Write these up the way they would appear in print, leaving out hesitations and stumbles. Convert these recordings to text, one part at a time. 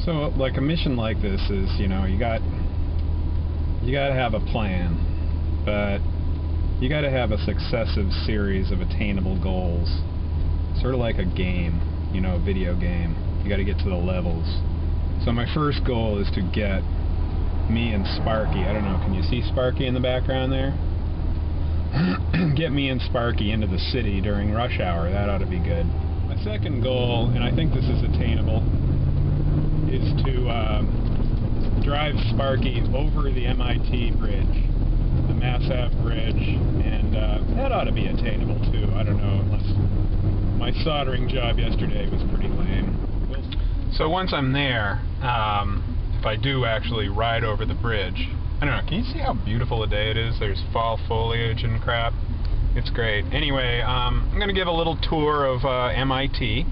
So, like, a mission like this is, you know, you got to have a plan, but you got to have a successive series of attainable goals. Sort of like a game, you know, a video game. You got to get to the levels. So my first goal is to get me and Sparky, I don't know, can you see Sparky in the background there? Get me and Sparky into the city during rush hour. That ought to be good. My second goal, and I think this is attainable, is to drive Sparky over the MIT bridge, the Mass Ave bridge, and that ought to be attainable too. I don't know, unless my soldering job yesterday was pretty lame. So once I'm there, if I do actually ride over the bridge, I don't know, can you see how beautiful a day it is? There's fall foliage and crap. It's great. Anyway, I'm going to give a little tour of MIT,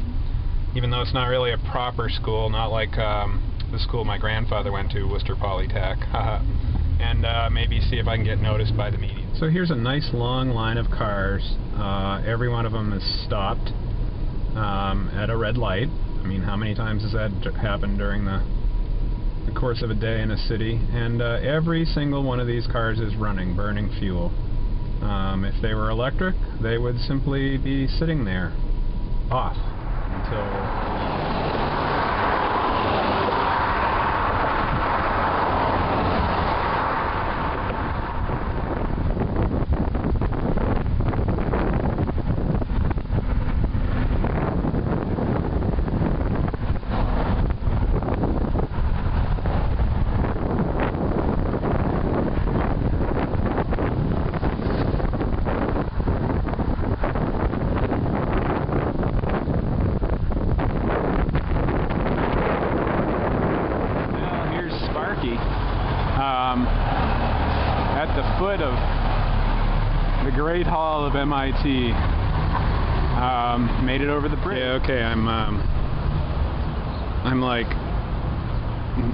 even though it's not really a proper school, not like the school my grandfather went to, Worcester Polytech. And maybe see if I can get noticed by the media. So here's a nice long line of cars. Every one of them is stopped at a red light. I mean, how many times has that happened during the course of a day in a city? And every single one of these cars is running, burning fuel. If they were electric, they would simply be sitting there, off, until... at the foot of the Great Hall of MIT. Made it over the bridge. Yeah, okay, I'm like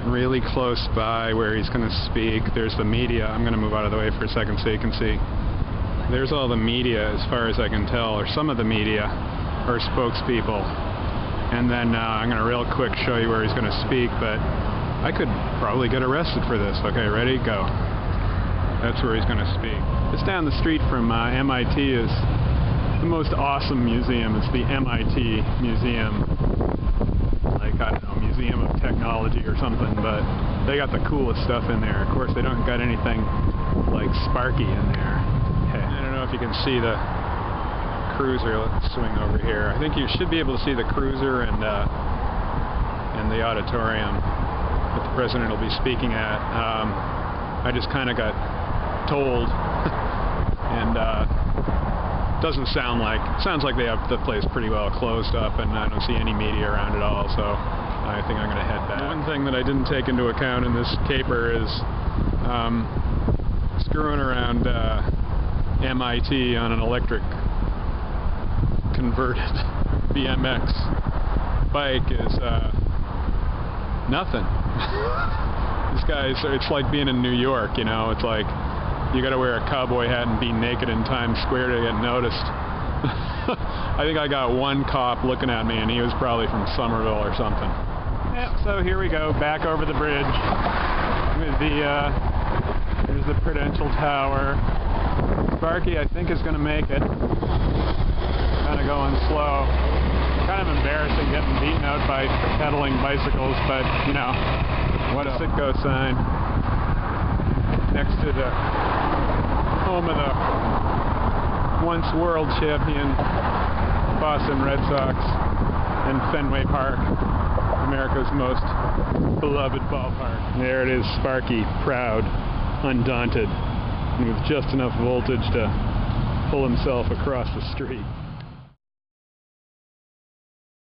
really close by where he's going to speak. There's the media. I'm going to move out of the way for a second so you can see. There's all the media as far as I can tell, or some of the media, or spokespeople. And then I'm going to real quick show you where he's going to speak, but I could probably get arrested for this. Okay, ready? Go. That's where he's going to speak. Just down the street from MIT is the most awesome museum. It's the MIT Museum. Like, I don't know, Museum of Technology or something, but they got the coolest stuff in there. Of course, they don't got anything like Sparky in there. Hey, I don't know if you can see the cruiser. Let's swing over here. I think you should be able to see the cruiser and the auditorium that the president will be speaking at. I just kind of got told, and doesn't sound like, sounds like they have the place pretty well closed up, and I don't see any media around at all, so I think I'm going to head back. One thing that I didn't take into account in this caper is screwing around MIT on an electric converted BMX bike is nothing. This guy's, it's like being in New York, you know, it's like you gotta wear a cowboy hat and be naked in Times Square to get noticed. I think I got one cop looking at me and he was probably from Somerville or something. Yep, so here we go, back over the bridge with the, here's the Prudential Tower. Sparky, I think, is gonna make it. Kind of going slow. Kind of embarrassing getting beaten out by pedaling bicycles, but, you know, what a Sitco sign next to the home of the once world champion Boston Red Sox and Fenway Park, America's most beloved ballpark. There it is, Sparky, proud, undaunted, and with just enough voltage to pull himself across the street.